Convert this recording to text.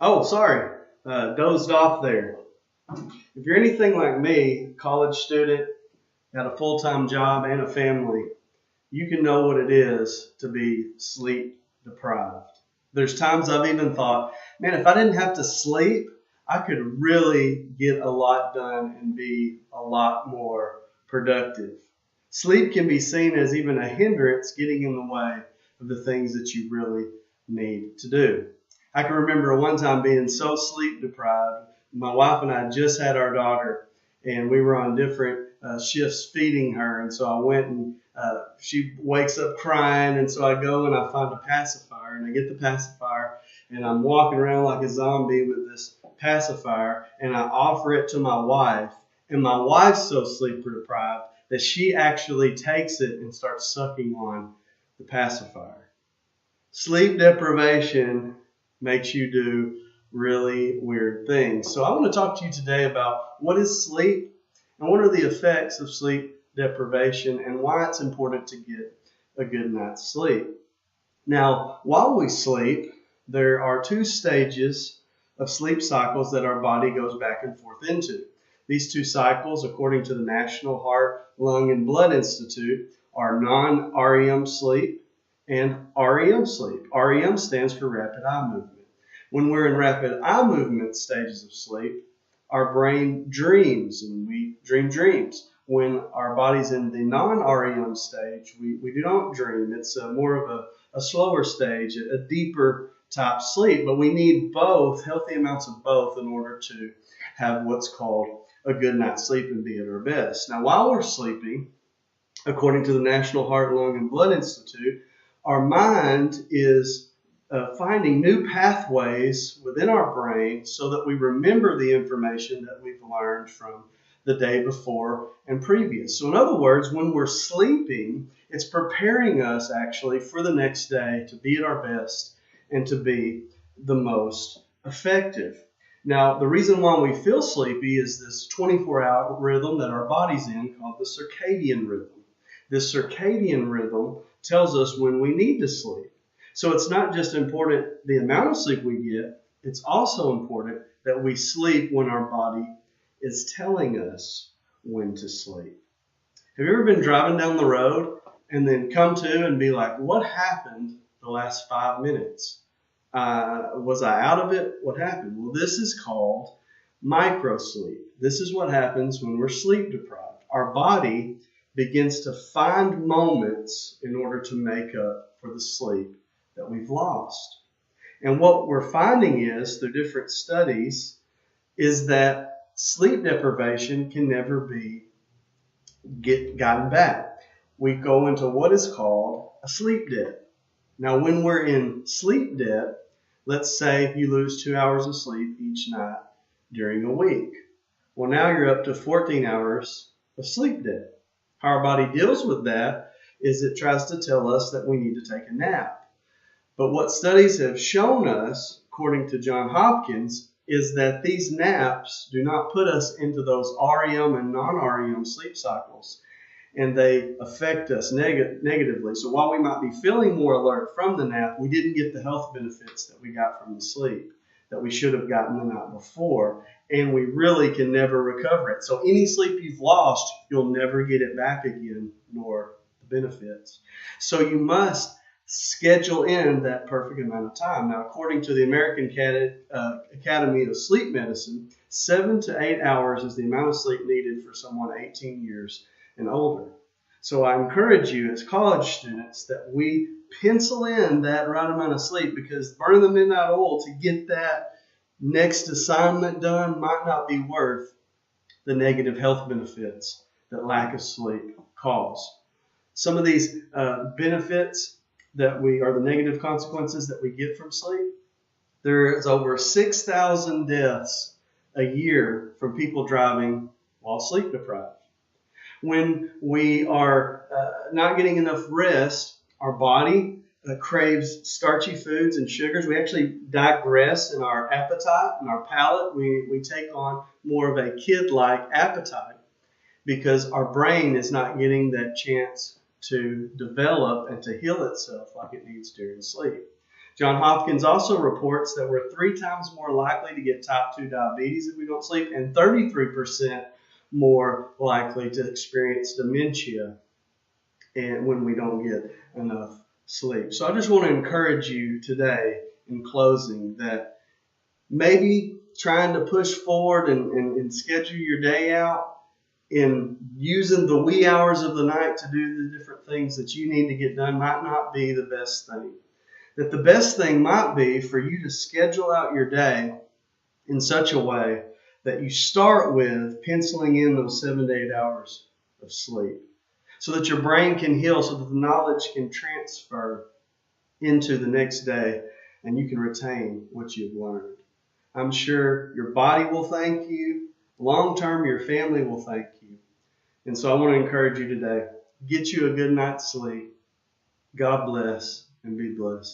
Oh, sorry. Dozed off there. If you're anything like me, college student, got a full-time job and a family, you can know what it is to be sleep deprived. There's times I've even thought, man, if I didn't have to sleep, I could really get a lot done and be a lot more productive. Sleep can be seen as even a hindrance getting in the way of the things that you really need to do. I can remember one time being so sleep deprived. My wife and I just had our daughter, and we were on different shifts feeding her. And so I went and she wakes up crying. And so I go and I find a pacifier, and I get the pacifier, and I'm walking around like a zombie with this pacifier, and I offer it to my wife. And my wife's so sleep deprived that she actually takes it and starts sucking on the pacifier. Sleep deprivation makes you do really weird things. So I want to talk to you today about what is sleep and what are the effects of sleep deprivation and why it's important to get a good night's sleep. Now, while we sleep, there are two stages of sleep cycles that our body goes back and forth into. These two cycles, according to the National Heart, Lung, and Blood Institute, are non-REM sleep and REM sleep. REM stands for rapid eye movement. When we're in rapid eye movement stages of sleep, our brain dreams and we dream dreams. When our body's in the non-REM stage, we do not dream. It's more of a slower stage, a deeper type sleep. But we need both, healthy amounts of both, in order to have what's called a good night's sleep and be at our best. Now, while we're sleeping, according to the National Heart, Lung, and Blood Institute, our mind is finding new pathways within our brain so that we remember the information that we've learned from the day before and previous. So in other words, when we're sleeping, it's preparing us actually for the next day to be at our best and to be the most effective. Now, the reason why we feel sleepy is this 24-hour rhythm that our body's in called the circadian rhythm. This circadian rhythm tells us when we need to sleep. So it's not just important the amount of sleep we get, it's also important that we sleep when our body is telling us when to sleep. Have you ever been driving down the road and then come to and be like, what happened the last 5 minutes? Was I out of it? What happened? Well, this is called microsleep. This is what happens when we're sleep deprived. Our body begins to find moments in order to make up for the sleep that we've lost. And what we're finding is, through different studies, is that sleep deprivation can never be gotten back. We go into what is called a sleep debt. Now, when we're in sleep debt, let's say you lose 2 hours of sleep each night during a week. Well, now you're up to 14 hours of sleep debt. How our body deals with that is it tries to tell us that we need to take a nap. But what studies have shown us, according to Johns Hopkins, is that these naps do not put us into those REM and non-REM sleep cycles, and they affect us negatively. So while we might be feeling more alert from the nap, we didn't get the health benefits that we got from the sleep that we should have gotten the night before, and we really can never recover it. So any sleep you've lost, you'll never get it back again, nor the benefits. So you must schedule in that perfect amount of time. Now, according to the American Academy of Sleep Medicine, 7 to 8 hours is the amount of sleep needed for someone 18 years and older. So I encourage you as college students that we pencil in that right amount of sleep, because burning the midnight oil to get that next assignment done might not be worth the negative health benefits that lack of sleep cause. Some of these benefits that are the negative consequences that we get from sleep. There is over 6,000 deaths a year from people driving while sleep deprived. When we are not getting enough rest, our body craves starchy foods and sugars. We actually digress in our appetite and our palate. We take on more of a kid-like appetite because our brain is not getting that chance to develop and to heal itself like it needs during sleep. John Hopkins also reports that we're 3 times more likely to get type 2 diabetes if we don't sleep, and 33% more likely to experience dementia and when we don't get enough sleep. So I just want to encourage you today in closing that maybe trying to push forward and schedule your day out in using the wee hours of the night to do the different things that you need to get done might not be the best thing. That the best thing might be for you to schedule out your day in such a way that you start with penciling in those 7 to 8 hours of sleep so that your brain can heal, so that the knowledge can transfer into the next day and you can retain what you've learned. I'm sure your body will thank you. Long term, your family will thank you. And so I want to encourage you today, get you a good night's sleep. God bless and be blessed.